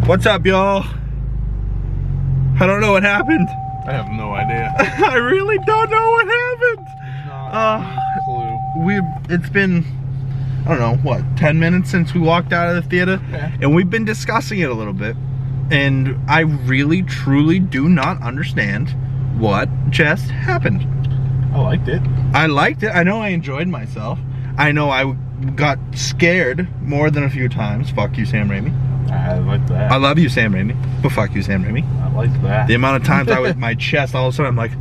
What's up, y'all? I don't know what happened. I have no idea. I really don't know what happened. Not a clue. It's been, I don't know, what, 10 minutes since we walked out of the theater? Yeah. And we've been discussing it a little bit. And I really, truly do not understand what just happened. I liked it. I liked it. I know I enjoyed myself. I know I got scared more than a few times. Fuck you, Sam Raimi. I like that. I love you, Sam Raimi. But fuck you, Sam Raimi. I like that. The amount of times I was my chest, all of a sudden I'm like,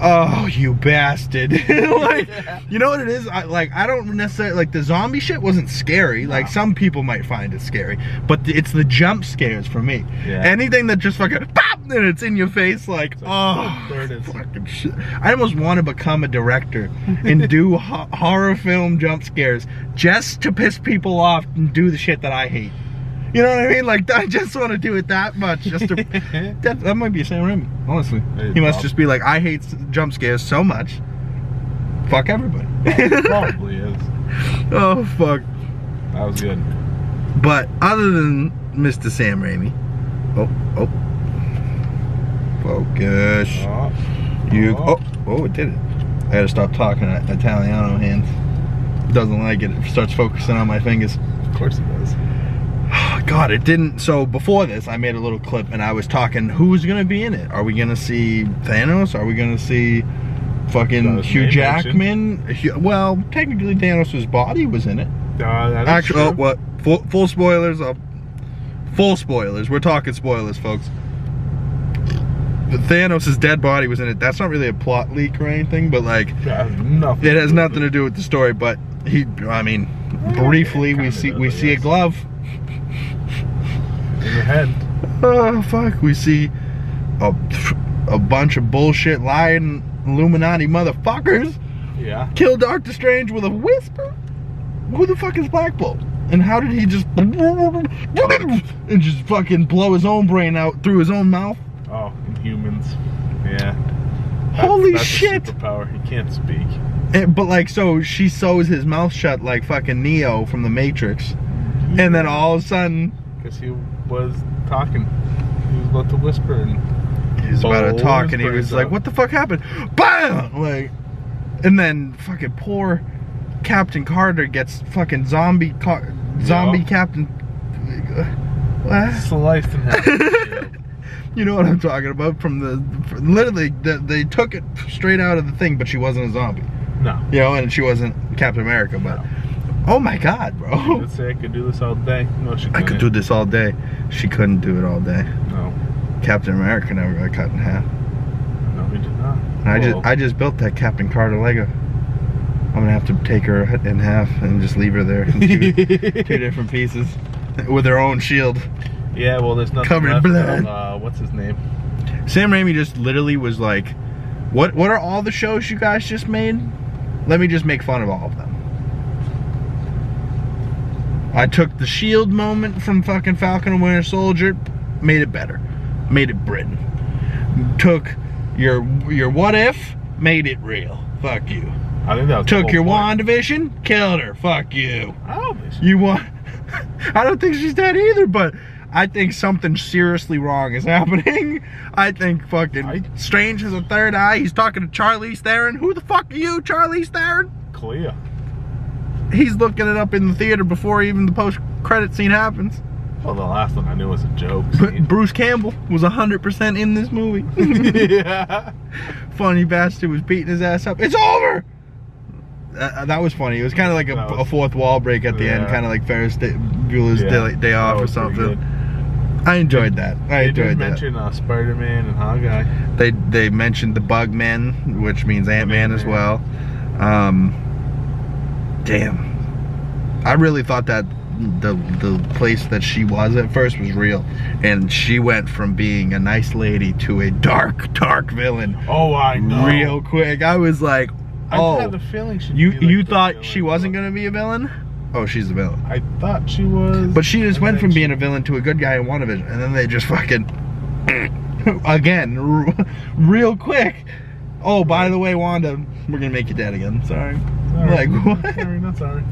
oh, you bastard. Like, you know what it is? I don't necessarily, like, the zombie shit wasn't scary. No. Like, some people might find it scary. But it's the jump scares for me. Yeah. Anything that just fucking pop and it's in your face, like, oh, there it is. fucking shit. I almost want to become a director and do horror film jump scares just to piss people off and do the shit that I hate. You know what I mean? Like, I just want to do it that much. Just to, that might be Sam Raimi, honestly. He must just be like, I hate jump scares so much. Fuck everybody. Probably is. Oh, fuck. That was good. But other than Mr. Sam Raimi, focus. It did it. I gotta stop talking Italiano hands. Doesn't like it. It starts focusing on my fingers. Of course it does. God, it didn't. So before this, I made a little clip and I was talking, who's gonna be in it? Are we gonna see Thanos? Are we gonna see fucking Hugh Jackman? Well, technically Thanos' body was in it. Actually, oh, what? Full spoilers. Full spoilers. We're talking spoilers, folks. Thanos' dead body was in it. That's not really a plot leak or anything, but like, it has nothing to do with the story. But briefly, we see a glove. In the head. Oh, fuck. We see a bunch of bullshit lying Illuminati motherfuckers. Yeah. Kill Doctor Strange with a whisper? Who the fuck is Black Bolt? And how did he just and just fucking blow his own brain out through his own mouth? Oh, Inhumans. Yeah. Holy that's shit. A superpower. He can't speak. But like, so she sews his mouth shut like fucking Neo from the Matrix. Yeah. And then all of a sudden, because he was talking. He was about to whisper and he was about to talk and he was like, what the fuck happened? BAM! Like, and then fucking poor Captain Carter gets fucking zombie Captain sliced in half. You know what I'm talking about? Literally, they took it straight out of the thing, but she wasn't a zombie. No. You know, and she wasn't Captain America, but no. Oh my God, bro. Let's say I could do this all day. No, she couldn't. I could do this all day. She couldn't do it all day. No. Captain America never got cut in half. No, he did not. I just built that Captain Carter Lego. I'm gonna have to take her in half and just leave her there in two different pieces with her own shield. Yeah, well, there's nothing covered in blood. What's his name? Sam Raimi just literally was like, what are all the shows you guys just made? Let me just make fun of all of them. I took the shield moment from fucking Falcon and Winter Soldier, made it better, made it Britain. Took your what if, made it real. Fuck you. I think that was took your WandaVision, killed her. Fuck you. I don't think so. You want? I don't think she's dead either, but I think something seriously wrong is happening. I think fucking Strange has a third eye. He's talking to Charlize Theron. Who the fuck are you, Charlize Theron? Clea. He's looking it up in the theater before even the post-credit scene happens. Well, the last one I knew was a joke. Bruce Campbell was 100% in this movie. Yeah. Funny bastard was beating his ass up. It's over! That was funny. It was kind of like a fourth wall break at the end, kind of like Ferris Bueller's Day Off or something. I enjoyed that. I enjoyed that. They mentioned Spider-Man and Hawkeye. They mentioned the Bugmen, which means Ant-Man as well. Damn. I really thought that the place that she was at first was real, and she went from being a nice lady to a dark villain. Oh, I know. Real quick. I was like, oh. I had the feeling you thought she wasn't gonna be a villain? Oh, she's a villain. I thought she was. But she just went from being a villain to a good guy in WandaVision, and then they just fucking again real quick. Oh, by the way, Wanda, we're gonna make you dead again. Sorry. Like, what? Sorry, not sorry.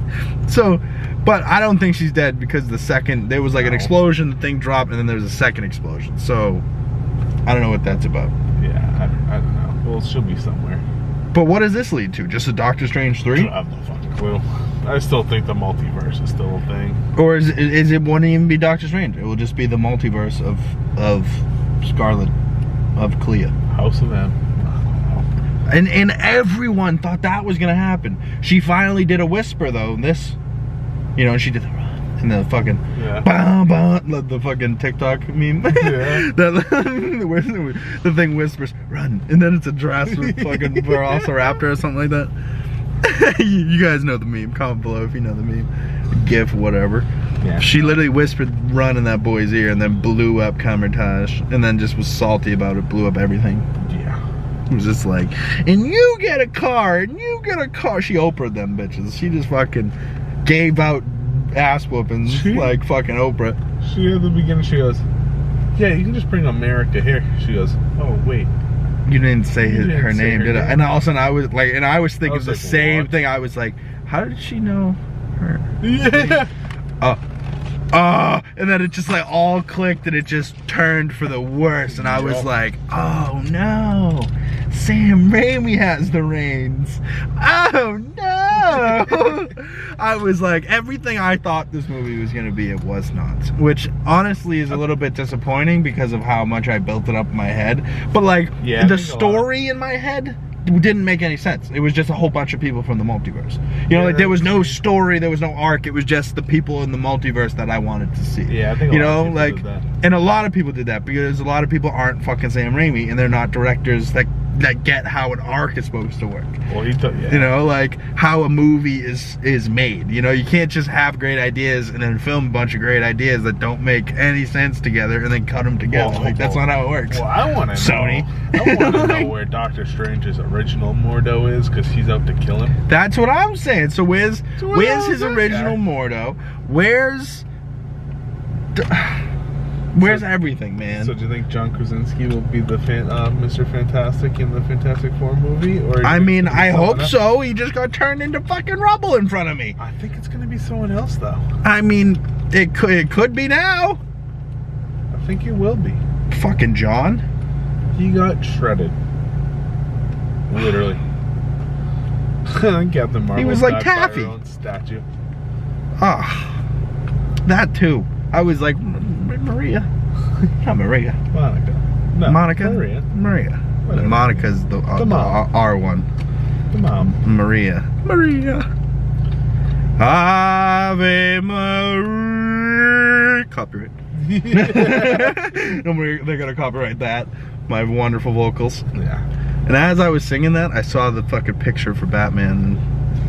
So, But I don't think she's dead because there was like an explosion, the thing dropped, and then there's a second explosion. So I don't know what that's about. Yeah, I don't know. Well, she'll be somewhere. But what does this lead to? Just a Doctor Strange 3? I have no fucking clue. I still think the multiverse is still a thing. Or is it won't even be Doctor Strange? It will just be the multiverse of Scarlet, of Clea. House of M. And everyone thought that was gonna happen. She finally did a whisper though. This, you know, she did the and the fucking the fucking TikTok meme. Yeah. the thing whispers, run, and then it's a dress with fucking Velociraptor or something like that. You guys know the meme. Comment below if you know the meme. GIF, whatever. Yeah. She literally whispered run in that boy's ear and then blew up Camertage and then just was salty about it, blew up everything. Yeah. It was just like, and you get a car, and you get a car. She Oprah'd them bitches. She just fucking gave out ass whoopings like fucking Oprah. She at the beginning, she goes, yeah, you can just bring America here. She goes, oh wait. You didn't say her name, did I? And all of a sudden I was like, and I was thinking the same thing. I was like, how did she know her? Yeah. And then it just like all clicked and it just turned for the worst. And I was like, oh no, Sam Raimi has the reins. Oh no. I was like, everything I thought this movie was gonna be, it was not. Which honestly is a little bit disappointing because of how much I built it up in my head. But like, the story in my head didn't make any sense. It was just a whole bunch of people from the multiverse. You know, like there was no story, there was no arc. It was just the people in the multiverse that I wanted to see. Yeah, I think you know, like, and a lot of people did that because a lot of people aren't fucking Sam Raimi and they're not directors that get how an arc is supposed to work. Well, you know, like how a movie is made. You know, you can't just have great ideas and then film a bunch of great ideas that don't make any sense together and then cut them together. That's not how it works. Well, I want to Sony. I want to know where Doctor Strange's original Mordo is because he's out to kill him. That's what I'm saying. So where's his original Mordo? Where's everything, man? So do you think John Krasinski will be the Mr. Fantastic in the Fantastic Four movie? Or I mean, I hope so. He just got turned into fucking rubble in front of me. I think it's gonna be someone else, though. I mean, it could be now. I think it will be. Fucking John. He got shredded. Literally. Captain Marvel. He was like Taffy. Statue. That too. I was like, Maria. Not Maria. Monica. No, Monica? Maria. Whatever. Monica's the R1. The mom. Maria. Ave Maria. Copyright. They're gonna copyright that. My wonderful vocals. Yeah. And as I was singing that, I saw the fucking picture for Batman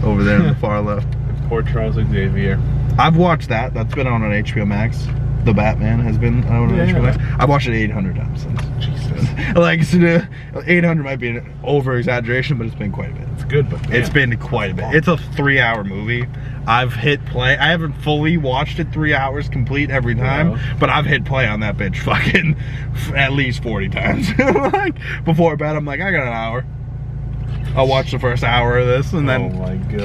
over there in the far left. Poor Charles Xavier. I've watched that. That's been on HBO Max. The Batman has been on HBO Max. I've watched it 800 times since. Jesus. Like, 800 might be an over-exaggeration, but it's been quite a bit. It's good, but it's been quite a bit. It's a 3-hour movie. I've hit play. I haven't fully watched it 3 hours complete every time, but I've hit play on that bitch fucking at least 40 times. Like, before bed, I'm like, I got an hour. I'll watch the first hour of this, and then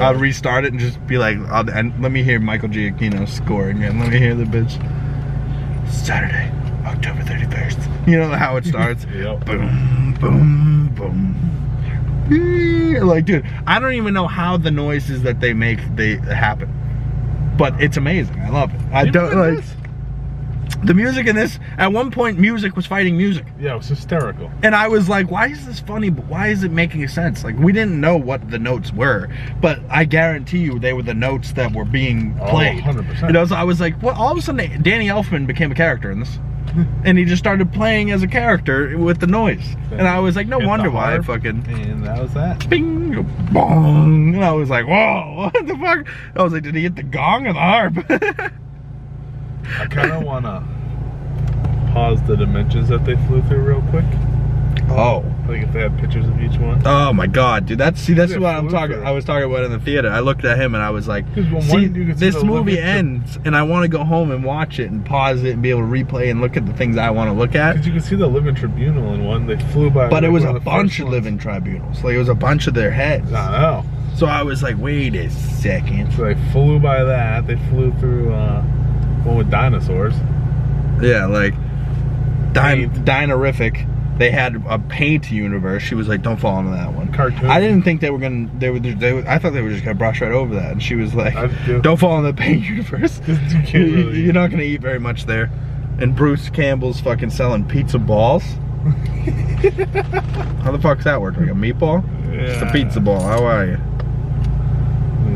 I'll restart it and just be like, and let me hear Michael Giacchino's score again. Let me hear the bitch. Saturday, October 31st. You know how it starts? Yep. Boom, boom, boom. Like, dude, I don't even know how the noises that they make they happen, but it's amazing. I love it. I don't like the music in this. At one point, music was fighting music. Yeah, it was hysterical. And I was like, why is this funny, but why is it making sense? Like, we didn't know what the notes were, but I guarantee you they were the notes that were being played. 100%. You know, so I was like, well, all of a sudden, Danny Elfman became a character in this. And he just started playing as a character with the noise. And I was like, no wonder why I fucking... And that was that. Bing, bong. And I was like, whoa, what the fuck? I was like, did he hit the gong or the harp? I kind of want to pause the dimensions that they flew through real quick. Oh. Like if they had pictures of each one. Oh my god, dude. That's what I'm talking. I was talking about in the theater. I looked at him and I was like, see, this movie ends, and I want to go home and watch it and pause it and be able to replay and look at the things I want to look at. Because you can see the living tribunal in one. They flew by. But it was a bunch of living tribunals. Like it was a bunch of their heads. I know. So I was like, wait a second. So they flew by that. They flew through one with dinosaurs. Yeah, like Dinerific. They had a paint universe. She was like, don't fall into that one. Cartoon. I didn't think they were gonna. I thought they were just gonna brush right over that. And she was like, don't fall into the paint universe. You're not gonna eat very much there. And Bruce Campbell's fucking selling pizza balls. How the fuck's that work? Like a meatball? Yeah. It's a pizza ball. How are you?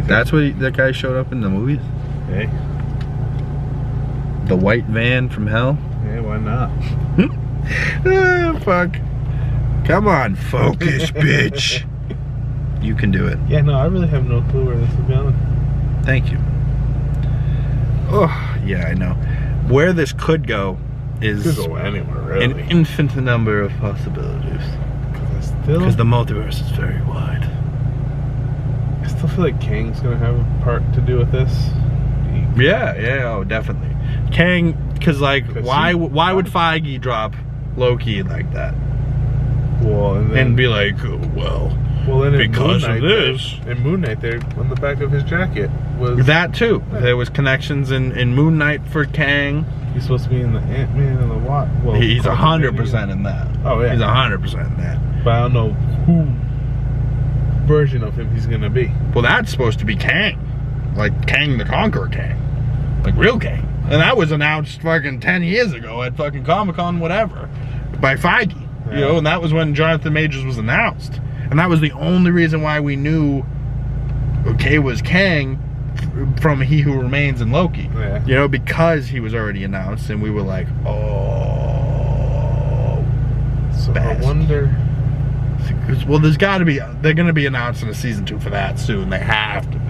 That's what that guy showed up in the movies? Hey. The white van from hell? Yeah, why not? Ah, fuck. Come on, focus, bitch. You can do it. Yeah, no, I really have no clue where this is going. Thank you. Oh, yeah, I know. Where this could go is Could go anywhere, really. an infinite number of possibilities. Because the multiverse is very wide. I still feel like Kang's gonna have a part to do with this. Yeah, oh, definitely. Kang, because like, why would Feige drop Loki like that? Well, and be like, oh, well, then because of this. In Moon Knight, there on the back of his jacket was that too. Yeah. There was connections in Moon Knight for Kang. He's supposed to be in the Ant-Man and the Wasp. Well, he's 100% in that. Oh yeah, he's 100% in that. But I don't know who version of him he's gonna be. Well, that's supposed to be Kang, like Kang the Conqueror Kang, like real Kang. And that was announced fucking 10 years ago at fucking Comic-Con, whatever, by Feige. Yeah. You know, and that was when Jonathan Majors was announced. And that was the only reason why we knew okay was Kang from He Who Remains and Loki. Yeah. You know, because he was already announced, and we were like, oh. So bastard. I wonder. Well, there's got to be. They're going to be announcing a season 2 for that soon. They have to be.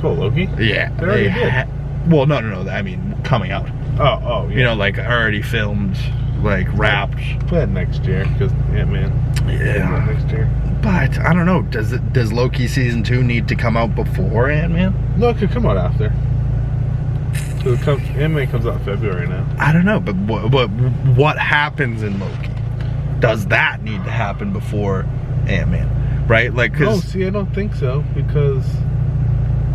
Oh, Loki? Yeah. They already did. Well, no. I mean, coming out. Oh, yeah. You know, like already filmed, like wrapped. But next year, because Ant-Man. Yeah. Next year. But I don't know. Does Loki season 2 need to come out before Ant-Man? No, it could come out after. Ant-Man comes out in February now. I don't know, but what happens in Loki? Does that need to happen before Ant-Man? Right? Like, no, see, I don't think so, because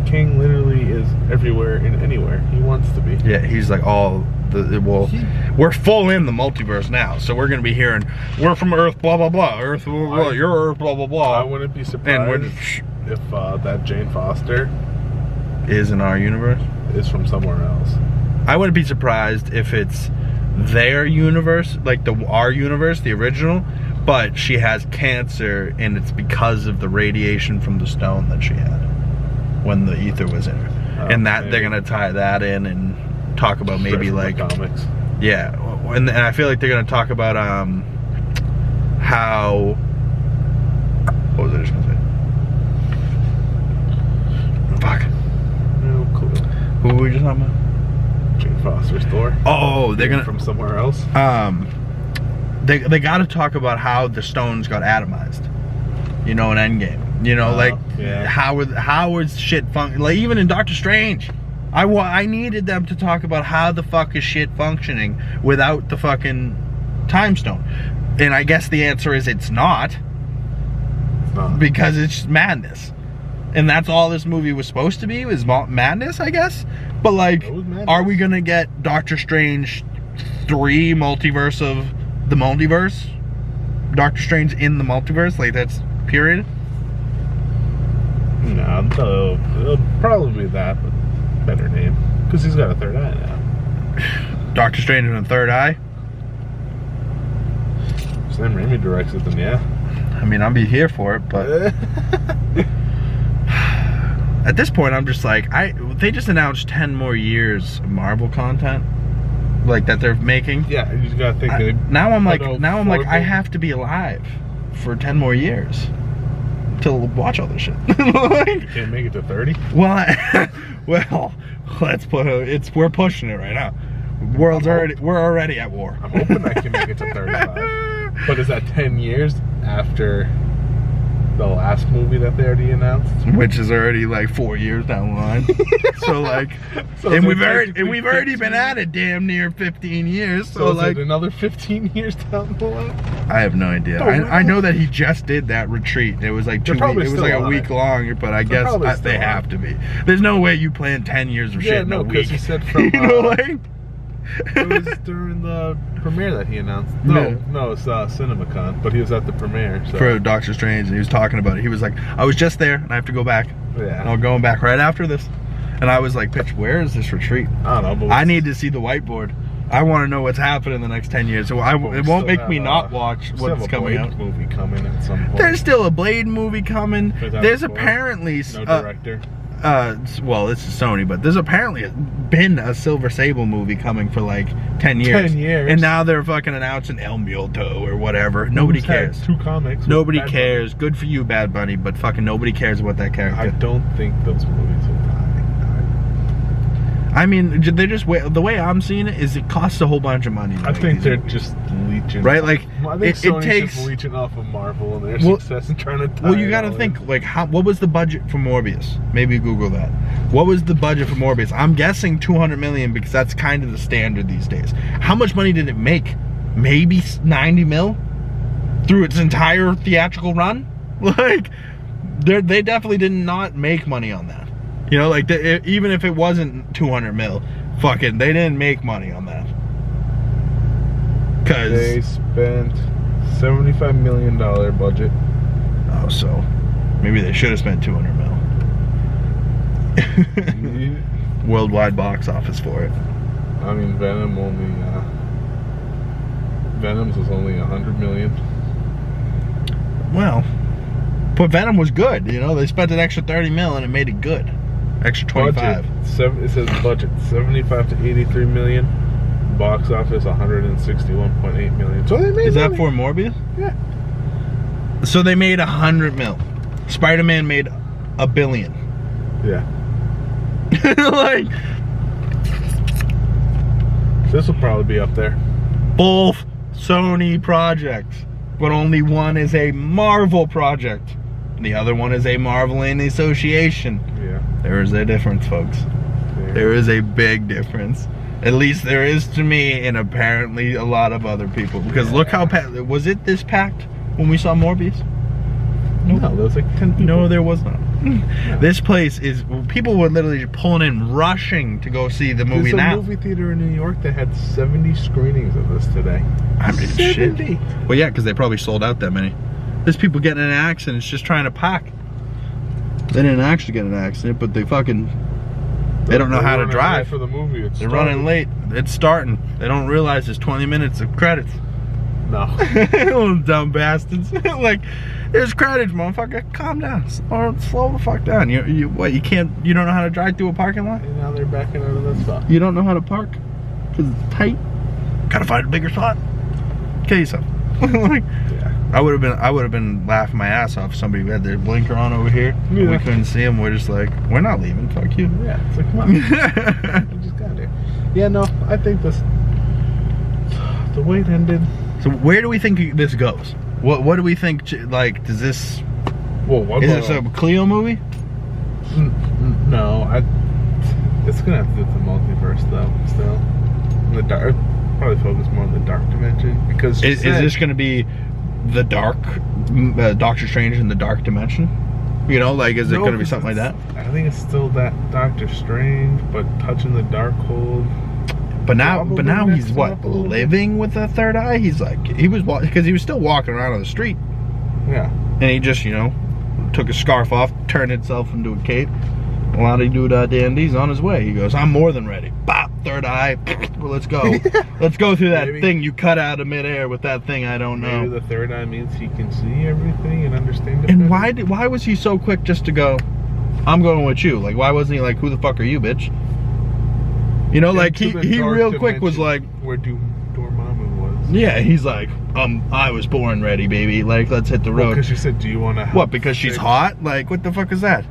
Kang literally is everywhere and anywhere he wants to be. Yeah, he's like we're full in the multiverse now, so we're gonna be hearing, we're from Earth, blah blah blah, Earth, blah, blah, blah, you're Earth, blah blah blah. I wouldn't be surprised if that Jane Foster is in our universe. Is from somewhere else. I wouldn't be surprised if it's their universe, like our universe, the original, but she has cancer and it's because of the radiation from the stone that she had when the ether was in her. And that maybe. They're gonna tie that in and talk about maybe like comics. Yeah, and I feel like they're gonna talk about how, what was I just gonna say? Fuck. No clue. Who were we just talking about? Jane Foster's Thor. Oh, they're gonna from somewhere else. They got to talk about how the stones got atomized. You know, in Endgame. You know, how is shit functioning? Like even in Doctor Strange, I needed them to talk about how the fuck is shit functioning without the fucking time stone. And I guess the answer is it's not. It's not. Because it's madness. And that's all this movie was supposed to be, was madness, I guess. But like, are we gonna get Doctor Strange 3 Multiverse of the Multiverse? Doctor Strange in the Multiverse? Like that's period? No, it'll probably be that, but better name. Because he's got a third eye now. Doctor Strange in a third eye? Sam Raimi directs it, then yeah. I mean, I'll be here for it, but at this point, I'm just like, they just announced 10 more years of Marvel content, like that they're making. Yeah, you just gotta think. Now I'm like, I have to be alive for 10 more years to watch all this shit. You can't make it to 30. Well, we're pushing it right now. We're already at war. I'm hoping I can make it to 35. But is that 10 years after the last movie that they already announced, which is already like 4 years down the line. So like, so and we've already been at it damn near 15 years. So like another 15 years down the line. I have no idea. I know that he just did that retreat. It was like it was like a week long, but I guess they have to be. There's no way you plan 10 years of shit in a week. Because he said from you know, like, it was during the premiere that he announced. No, it's CinemaCon, but he was at the premiere for Doctor Strange, and he was talking about it. He was like, I was just there, and I have to go back. Yeah. And I'm going back right after this. And I was like, bitch, where is this retreat? I don't know. I need to see the whiteboard. I want to know what's happening in the next 10 years. So it won't make me not watch what's coming out. There's a Blade movie coming at some point. There's still a Blade movie coming. There's apparently no director. Well, this is Sony, but there's apparently been a Silver Sable movie coming for like 10 years. 10 years. And now they're fucking announcing El Muerto or whatever. Nobody cares. 2 comics. Nobody cares. Good for you, Bad Bunny, but fucking nobody cares about that character. I don't think those movies will die. I mean, they're just the way I'm seeing it is it costs a whole bunch of money. I think they're just leeching. Right, like I think Sony's just leeching off of Marvel and their success and trying to. Well, you got to think like what was the budget for Morbius? Maybe Google that. What was the budget for Morbius? I'm guessing 200 million because that's kind of the standard these days. How much money did it make? Maybe 90 mil through its entire theatrical run. Like, they definitely did not make money on that. You know, like, even if it wasn't 200 mil, fucking, they didn't make money on that. Cause they spent $75 million budget. Oh, so maybe they should have spent 200 mil. Worldwide box office for it. I mean, Venom's was only 100 million. Well, but Venom was good. You know, they spent an extra 30 mil and it made it good. Extra 25. It says budget 75 to 83 million. Box office 161.8 million. So they made. Is that for Morbius? Yeah. So they made 100 mil. Spider-Man made $1 billion. Yeah. Like, this will probably be up there. Both Sony projects, but only one is a Marvel project. The other one is a Marvel in Association. Yeah. There is a difference, folks. Yeah. There is a big difference. At least there is to me, and apparently a lot of other people. Because look how was it this packed when we saw Morbius? No, there was like 10 people. No, there was not. No. This place is, people were literally pulling in, rushing to go see the movie now. There's a movie theater in New York that had 70 screenings of this today. I mean, 70. Shit. Well, yeah, because they probably sold out that many. There's people getting in accidents just trying to pack. They didn't actually get in an accident, but they fucking, they don't know how to drive. For the movie, they're running late. It's starting. They don't realize there's 20 minutes of credits. No. Little dumb bastards. Like, there's credits, motherfucker. Calm down. Or slow the fuck down. You don't know how to drive through a parking lot? And now they're backing out of that spot. You don't know how to park? Because it's tight? Gotta find a bigger spot. Kill yourself. Like, yeah. I would have been laughing my ass off if somebody had their blinker on over here. Yeah. And we couldn't see them. We're just like, we're not leaving. Fuck you. Yeah, it's like, come on. We just got there. Yeah, no, I think the way it ended. So where do we think this goes? What do we think? Like, does this? Well, is this a Cleo movie? No, it's gonna have to do with the multiverse though. Still, in the dark. Probably focus more on the dark dimension because is this going to be the dark Doctor Strange in the dark dimension? You know, like, is it going to be something like that? I think it's still that Doctor Strange, but touching the dark hold. But now he's what, living with a third eye? He's like, because he was still walking around on the street. Yeah. And he just, you know, took a scarf off, turned himself into a cape. Dandy's on his way. He goes, I'm more than ready. Bop, third eye. Well, let's go. Let's go through that thing you cut out of midair with that thing I don't know. Maybe the third eye means he can see everything and understand it. And why was he so quick just to go, I'm going with you? Like, why wasn't he like, who the fuck are you, bitch? You know, like, he real quick was like, where Dormammu was. Yeah, he's like, I was born ready, baby. Like, let's hit the road. Because you said, do you want to? What, because she's hot? Like, what the fuck is that?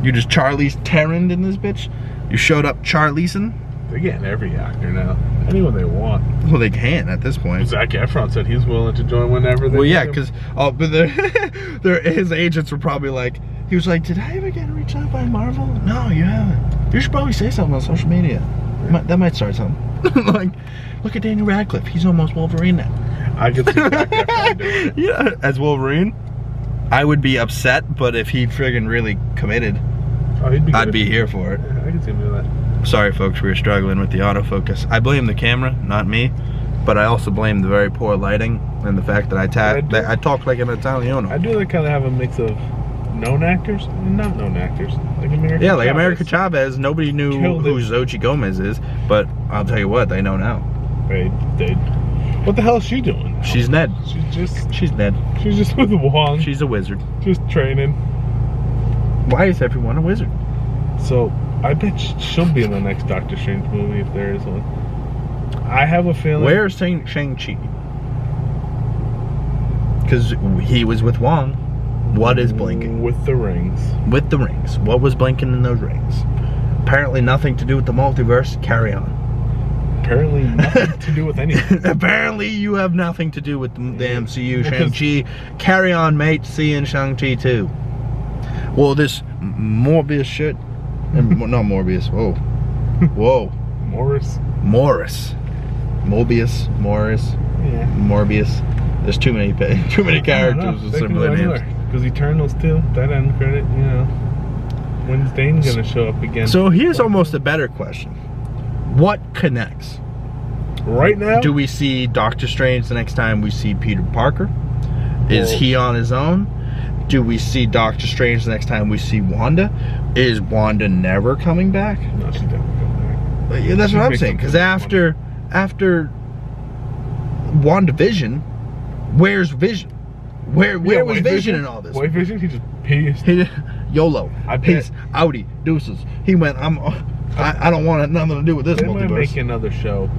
You just Charlize Theron in this bitch? You showed up Charlizeing? They're getting every actor now. Anyone they want. Well, they can at this point. Zac Efron said he's willing to join whenever they Well, yeah, need him. because but his agents were probably like, he was like, did I ever get reached out by Marvel? No, you haven't. You should probably say something on social media. That might start something. Like, look at Daniel Radcliffe. He's almost Wolverine now. I could see Zac Efron doing it. Yeah, as Wolverine, I would be upset, but if he friggin' really committed, Oh, he'd be good. I'd be here for it. Yeah, I could see him doing that. Sorry, folks, we were struggling with the autofocus. I blame the camera, not me, but I also blame the very poor lighting and the fact that I talk like an Italiano. I do like kind of have a mix of known actors and not known actors, like America. Yeah, like America Chavez. Nobody knew who Xochitl Gomez is, but I'll tell you what, they know now. They what the hell is she doing? She's Ned. She's Ned. She's just with Wong. She's a wizard. Just training. Why is everyone a wizard? So I bet she'll be in the next Doctor Strange movie if there is one. I have a feeling. Where's Shang-Chi? Because he was with Wong. What is blinking? With the rings. With the rings. What was blinking in those rings? Apparently nothing to do with the multiverse. Carry on. Apparently nothing to do with anything. Apparently you have nothing to do with the MCU. Shang-Chi. Carry on, mate. See you in Shang-Chi too. Well, this Morbius shit. Not Morbius. Whoa. Whoa. Morris. Mobius. Morris. Yeah. Morbius. There's too many characters with similar names. Because Eternals too. That end credit, you know. When's Dane gonna show up again? So here's almost a better question. What connects? Right now? Do we see Doctor Strange the next time we see Peter Parker? Is he on his own? Do we see Doctor Strange the next time we see Wanda? Is Wanda never coming back? No, she's definitely coming back. Yeah, that's what I'm saying. Because after WandaVision, where's Vision? Where was Vision in all this? White Vision, he just peaced. YOLO. Peace. Audi. Deuces. He went, I don't want nothing to do with this They might multiverse. make another show.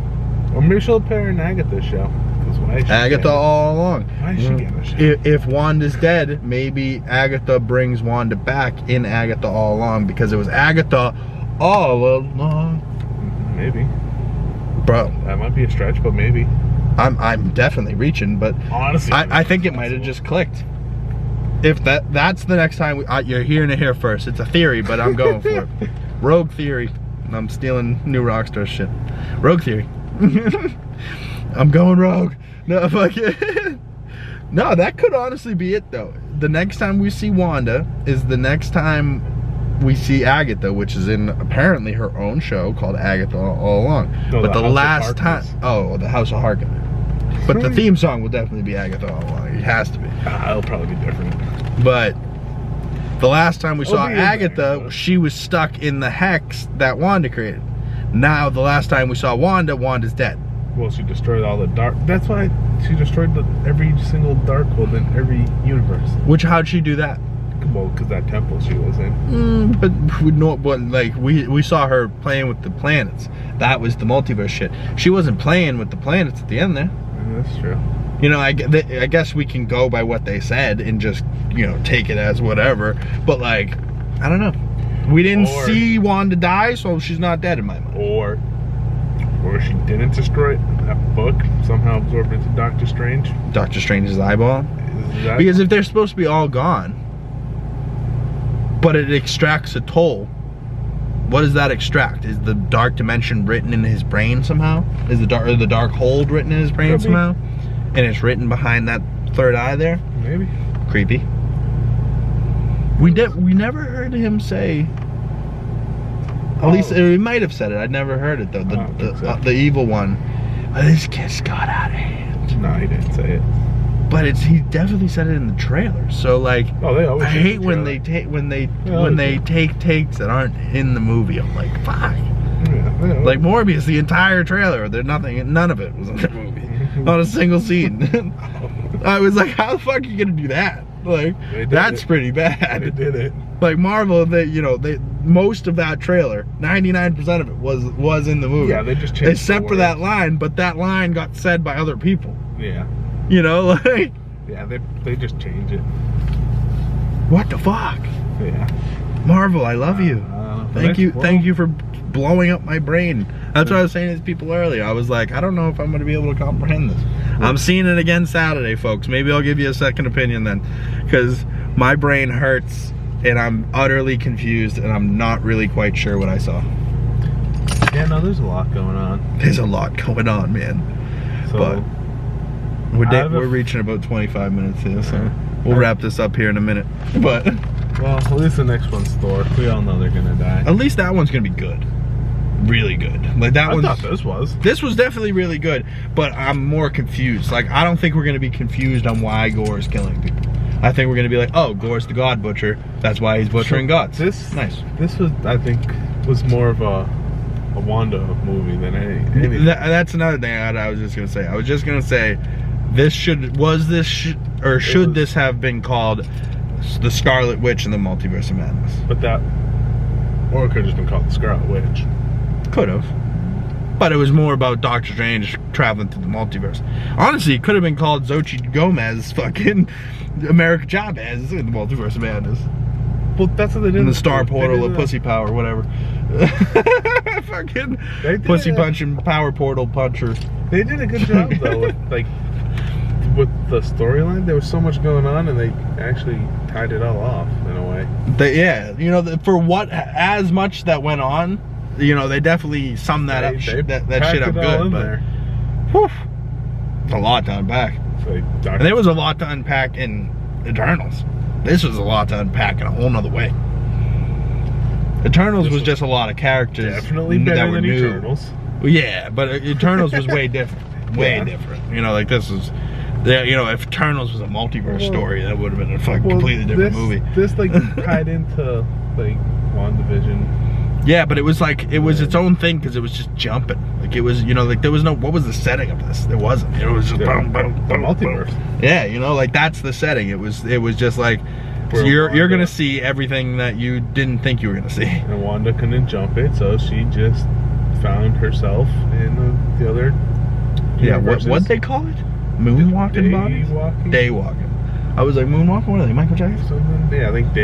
Or maybe she'll appear in Agatha's show. Agatha all along. Why is she getting a show? If Wanda's dead, maybe Agatha brings Wanda back in Agatha all along, because it was Agatha all along. Maybe. Bro. That might be a stretch, but maybe. I'm definitely reaching, but honestly, I think it might have just clicked. If that's the next time you're hearing it here first. It's a theory, but I'm going for it. Rogue theory. I'm stealing New Rockstar shit. Rogue theory. I'm going rogue. No, fuck it. No, that could honestly be it though. The next time we see Wanda is the next time we see Agatha, which is in apparently her own show called Agatha all along. No, but the last time, the House of Harkonnen. But the theme song will definitely be Agatha all along. It has to be. It'll probably be different. But the last time we saw Agatha, she was stuck in the hex that Wanda created. Now, the last time we saw Wanda, Wanda's dead. Well, she destroyed all the dark. That's why she destroyed every single Darkhold in every universe. How'd she do that? Well, because that temple she was in. But we saw her playing with the planets. That was the multiverse shit. She wasn't playing with the planets at the end there. Yeah, that's true. You know, I guess we can go by what they said and just, take it as whatever. But I don't know. We didn't see Wanda die, so she's not dead in my mind. Or she didn't destroy it. That book somehow absorbed into Doctor Strange. Doctor Strange's eyeball. Because if they're supposed to be all gone, but it extracts a toll, what does that extract? Is the dark dimension written in his brain somehow? Is the dark hold written in his brain somehow? And it's written behind that third eye there? Maybe. Creepy. We never heard him say. At least he might have said it. I never heard it though. The evil one. This kid's got out of hand. No, he didn't say it. But he definitely said it in the trailer. So they always. I hate when they take takes that aren't in the movie. I'm like, fine. Yeah, like Morbius, the entire trailer. None of it was in the movie. Not a single scene. I was like, how the fuck are you gonna do that? That's pretty bad. They did it. Like Marvel, most of that trailer, 99% of it was in the movie. Yeah, they just changed. Except for that line, but that line got said by other people. Yeah. Yeah, they just change it. What the fuck? Yeah. Marvel, I love you. Thank you for blowing up my brain. That's what I was saying to these people earlier. I was like, I don't know if I'm going to be able to comprehend this. I'm seeing it again Saturday, folks. Maybe I'll give you a second opinion then, because my brain hurts and I'm utterly confused and I'm not really quite sure what I saw. Yeah, no, there's a lot going on. There's a lot going on, man. So, But we're reaching about 25 minutes here, so we'll wrap this up here in a minute. But well, at least the next one's Thor. We all know they're gonna die. at least that one's gonna be good, really good. Like that one. I thought this was. This was definitely really good, but I'm more confused. Like I don't think we're gonna be confused on why Gore is killing people. I think we're gonna be like, oh, Gore's the God Butcher. That's why he's butchering gods. This nice. This was, I think, was more of a Wanda movie than anything. That's another thing I was just gonna say. I was just gonna say, this should this have been called the Scarlet Witch and the Multiverse of Madness? But that, or it could have just been called the Scarlet Witch. Could have. But it was more about Doctor Strange traveling through the multiverse. Honestly, it could have been called Xochitl Gomez fucking America Chavez in the Multiverse of Madness. Well, that's what they did. In the Star Portal of Pussy Power, whatever. Fucking pussy punching power portal puncher. They did a good job though with the storyline. There was so much going on, and they actually tied it all off in a way. Yeah, you know, for what as much that went on, you know, they definitely summed that up. That shit up good, but whew, it's a lot to unpack. And there was a lot to unpack in Eternals. This was a lot to unpack in a whole nother way. Eternals was just a lot of characters. Definitely better than Eternals. Yeah, but Eternals was way different. Way different. You know, like this was, you know, if Eternals was a multiverse story, that would have been a fucking completely different movie. This like tied into like WandaVision. Yeah, but it was like, it was its own thing because it was just jumping. Like it was, you know, like there was no, what was the setting of this? There wasn't. It was just boom, boom, boom, the multiverse. Boom. Yeah, you know, like that's the setting. It was just like, you're gonna see everything that you didn't think you were gonna see. And Wanda couldn't jump it, so she just found herself in the other. Yeah, what'd they call it? Moonwalking bodies? Daywalking. I was like, moonwalking? What are they, Michael Jackson? Something? Yeah, I think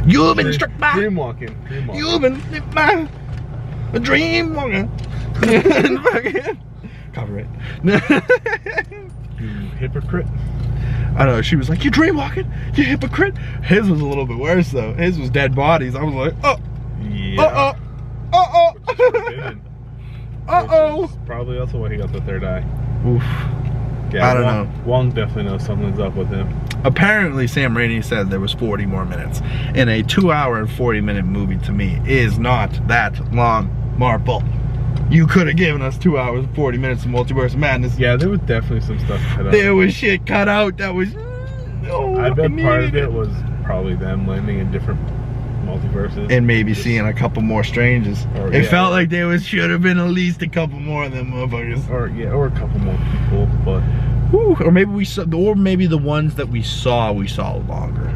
You've been struck by dreamwalking. You've been struck by a dreamwalker. Copyright. You hypocrite. I don't know, she was like, you dreamwalking? You hypocrite? His was a little bit worse though. His was dead bodies. I was like, oh. Yeah. Uh-oh. Probably also why he got the third eye. Oof. Yeah, I don't know. Wong definitely knows something's up with him. Apparently, Sam Raimi said there was 40 more minutes. And a 2-hour and 40-minute movie to me is not that long, Marple. You could have given us 2 hours and 40 minutes of Multiverse of Madness. Yeah, there was definitely some stuff cut out. There was shit cut out that was... I bet part of it was probably them landing in different multiverses. And maybe seeing a couple more strangers. It felt like there should have been at least a couple more of them motherfuckers. Or a couple more people, but... Whew, or maybe the ones that we saw longer.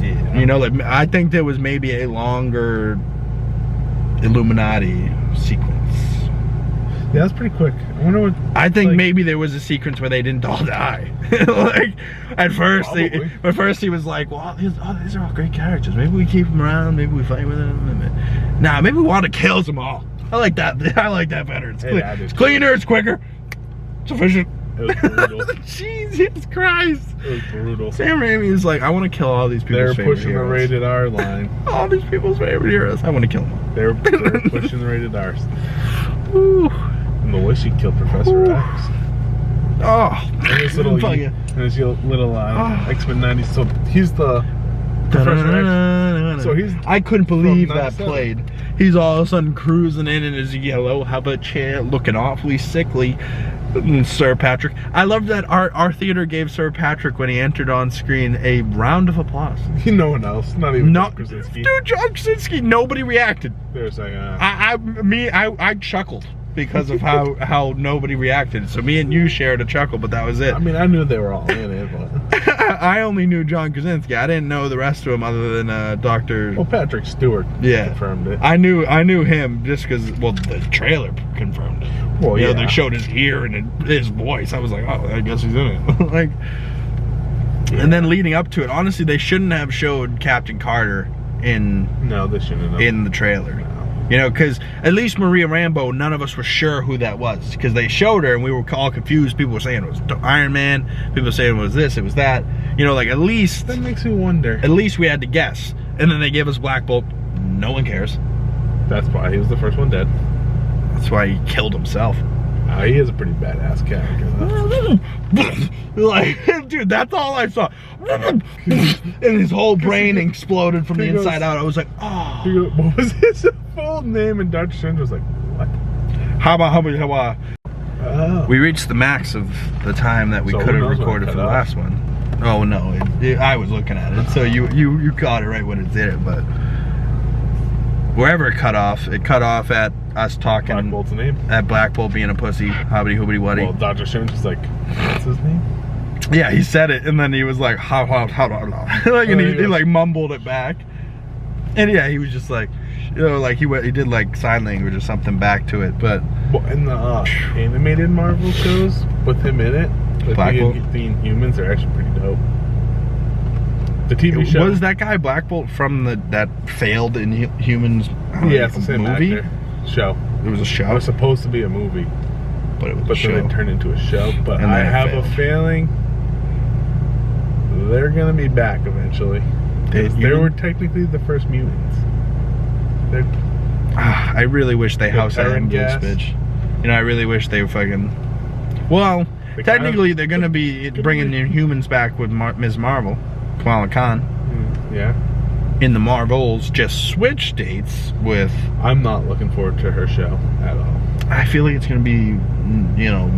Yeah. You know, like I think there was maybe a longer Illuminati sequence. Yeah, that's pretty quick. I wonder what... I think maybe there was a sequence where they didn't all die. Like, at first he was like, well, these are all great characters. Maybe we keep them around. Maybe we fight with them. Nah, maybe we want to kill them all. I like that. I like that better. It's cleaner. It's quicker. It's efficient. It was brutal. Jesus Christ. It was brutal. Sam Raimi is like, I want to kill all these people's favorite heroes. They're pushing the rated R line. All these people's favorite heroes. I want to kill them all. They're pushing the rated R's. Ooh. And the way she killed Professor X. Oh. And his little X-Men 90s. So he's the Professor X. So he's... I couldn't believe that played. He's all of a sudden cruising in his yellow hover chair, looking awfully sickly. Sir Patrick. I love that our theater gave Sir Patrick, when he entered on screen, a round of applause. No one else. Not even John Krasinski. Dude, John Krasinski. Nobody reacted. They were saying, I chuckled because of how nobody reacted. So me and you shared a chuckle, but that was it. I mean, I knew they were all in it, but... I only knew John Krasinski. I didn't know the rest of them other than Dr. Well, Patrick Stewart confirmed it. I knew him just because, well, the trailer confirmed it. Well, you know, they showed his ear and his voice. I was like, oh, I guess he's in it. Like, and then leading up to it, honestly, they shouldn't have showed Captain Carter in... No, they shouldn't have. In the trailer. No. You know, because at least Maria Rambeau, none of us were sure who that was. Because they showed her and we were all confused. People were saying it was Iron Man. People were saying it was this, it was that. You know, like at least... That makes me wonder. At least we had to guess. And then they gave us Black Bolt. No one cares. That's why he was the first one dead. That's why he killed himself. He is a pretty badass character, though. Like, dude, that's all I saw. And his whole brain exploded from the inside out. I was like, oh. What was his full name? And Dr. Strange was like, what? How about? Oh. We reached the max of the time that we could have recorded for the last one. Oh no, I was looking at it, so you caught it right when it did it, but wherever it cut off at us talking Black Bolt's name. At Black Bolt being a pussy, hobbity hoobity waddy. Well, Dr. Strange was like, what's his name? Yeah, he said it, and then he was like, how, like, and he like mumbled it back, and yeah, he was just like, you know, like he did like sign language or something back to it, but. Well, in the animated Marvel shows with him in it, like the Inhumans are actually pretty dope. The TV show was that guy Black Bolt from that failed Inhumans it's the same movie actor. Show. It was a show. It was supposed to be a movie, but it was a show. Then it turned into a show. But I have a feeling they're gonna be back eventually. They were technically the first mutants. I really wish they house that Goose bitch. You know, I really wish they were fucking. Well, technically they're gonna be bringing Inhumans back with Ms. Marvel, Kamala Khan. Yeah. In the Marvels, just switch dates with. I'm not looking forward to her show at all. I feel like it's gonna be, you know,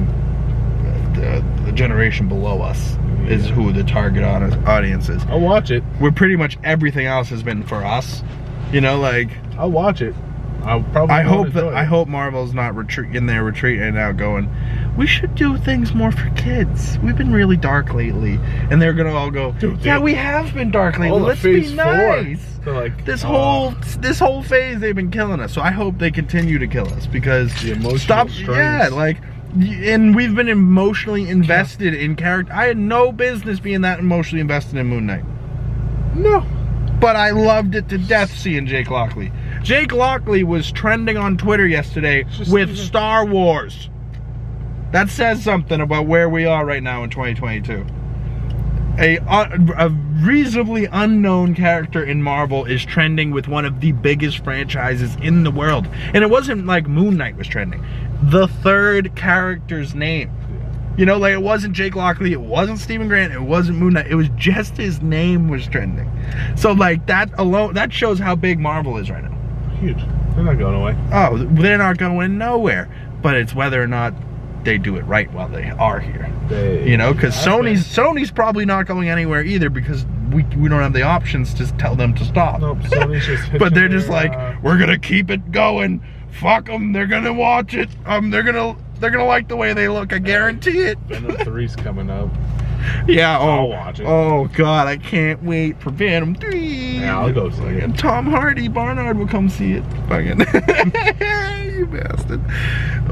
the generation below us is who the target audience is. I'll watch it. Where pretty much everything else has been for us. You know, like. I'll watch it. I'll probably. I hope Marvel's not in their retreat and now going, we should do things more for kids. We've been really dark lately, and they're gonna all go, yeah, we have been dark lately. Let's be nice. So like this whole phase they've been killing us. So I hope they continue to kill us because the emotional strings. Yeah, like, and we've been emotionally invested in character. I had no business being that emotionally invested in Moon Knight. No. But I loved it to death seeing Jake Lockley. Jake Lockley was trending on Twitter yesterday with Star Wars. That says something about where we are right now in 2022. A reasonably unknown character in Marvel is trending with one of the biggest franchises in the world. And it wasn't like Moon Knight was trending. The third character's name. You know, like it wasn't Jake Lockley, it wasn't Stephen Grant, it wasn't Moon Knight, it was just his name was trending. So like that alone, that shows how big Marvel is right now. Huge. They're not going away. Oh, they're not going nowhere. But it's whether or not they do it right while they are here. You know, because Sony's probably not going anywhere either because we don't have the options to tell them to stop. Nope, Sony's just but they're just like, we're gonna keep it going. Fuck them, they're gonna watch it. They're gonna like the way they look, I guarantee it. Venom 3's coming up. Yeah, I'll watch it. Oh god, I can't wait for Venom 3. Yeah, I'll go see it. And Tom Hardy, Barnard will come see it. Fucking you bastard.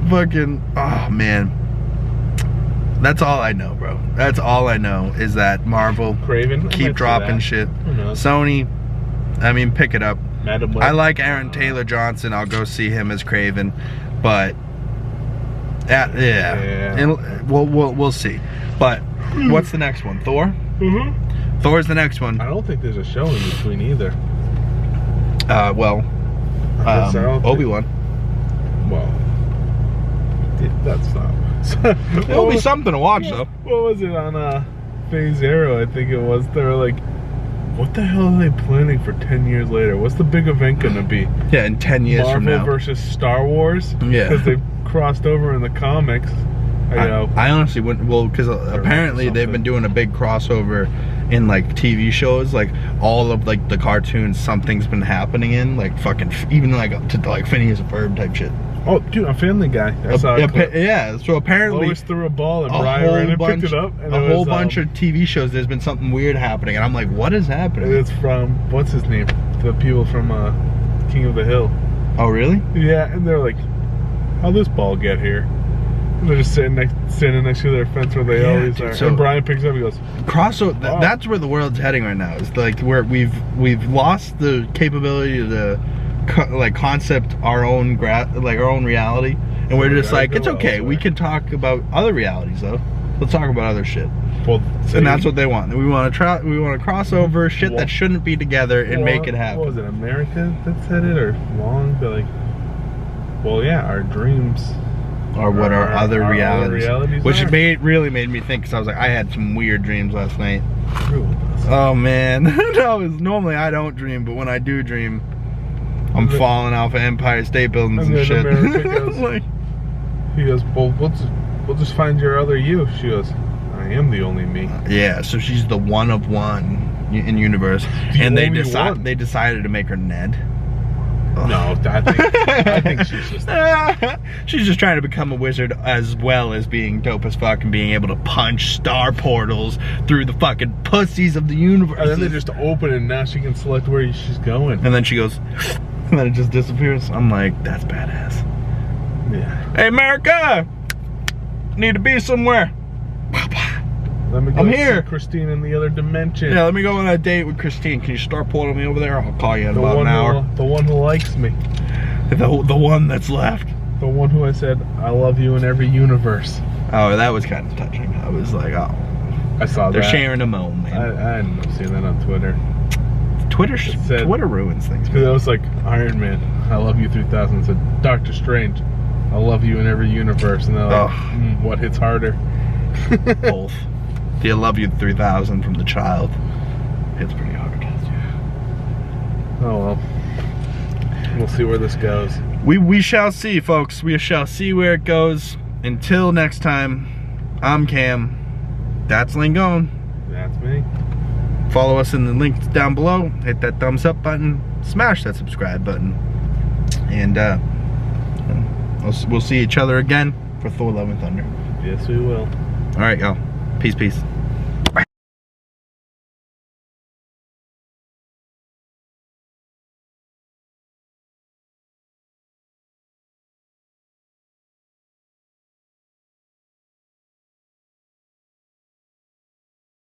Fucking oh man. That's all I know, bro. That's all I know is that Marvel Craven keep dropping shit. Sony, I mean, pick it up. I like Aaron Taylor Johnson. I'll go see him as Craven, but yeah. And we'll see. But what's the next one? Thor? Mm-hmm. Thor's the next one. I don't think there's a show in between either. Obi-Wan. Well, that's not. It'll be something to watch though. What was it on Phase Zero? I think it was. They were like, what the hell are they planning for 10 years later? What's the big event gonna be? Yeah, in 10 years from now. Marvel versus Star Wars? Yeah. Because they crossed over in the comics. I honestly wouldn't, well, because apparently they've been doing a big crossover in like TV shows, like all of like the cartoons, something's been happening in, like fucking, even like up to like Phineas and Ferb type shit. Oh, dude, I'm Family Guy. I saw a clip. Yeah, so apparently Lois threw a ball and Brian ran and picked it up. And a whole bunch of TV shows, there's been something weird happening, and I'm like, what is happening? It's from, what's his name? The people from King of the Hill. Oh, really? Yeah, and they're like, how'd this ball get here? And they're just standing next to their fence where they always are. So, and Brian picks up, he goes, crossover. Wow. That's where the world's heading right now. It's like where we've lost the capability to concept our own our own reality, and we're just like, it's okay. We can talk about other realities though. Let's talk about other shit. Well, and that's what they want. We want to cross over shit that shouldn't be together and make it happen. What was it, America that said it, or Long? But like, well, yeah, our dreams or what our other realities which are. really made me think, because I was like, I had some weird dreams last night. Oh man. No, normally I don't dream, but when I do dream, I'm falling off of Empire State Buildings and shit. Goes, he goes, well, we'll just find your other you. She goes, I am the only me. Yeah, so she's the one of one in universe, and they decided to make her Ned. No, I think she's just she's just trying to become a wizard, as well as being dope as fuck and being able to punch star portals through the fucking pussies of the universe. And then they just open and now she can select where she's going. And then she goes, and then it just disappears. I'm like, that's badass. Yeah. Hey, America! Need to be somewhere. Let me go I'm here. See Christine in the other dimension. Yeah, let me go on a date with Christine. Can you start portaling me over there? I'll call you in about an hour. The one who likes me. The one that's left. The one who I said, I love you in every universe. Oh, that was kind of touching. I was like, oh. I saw They're that. sharing a moment. I ended up seeing that on Twitter. Twitter ruins things. Because it was like, Iron Man, I love you 3000. It said, Doctor Strange, I love you in every universe. And they're like, what hits harder? Both. The I love you 3000 from the child. It's pretty hard. Oh well. We'll see where this goes. We shall see, folks. We shall see where it goes. Until next time, I'm Cam. That's Langone. That's me. Follow us in the links down below. Hit that thumbs up button. Smash that subscribe button. And we'll see each other again for Thor: Love and Thunder. Yes, we will. All right, y'all. Peace, peace.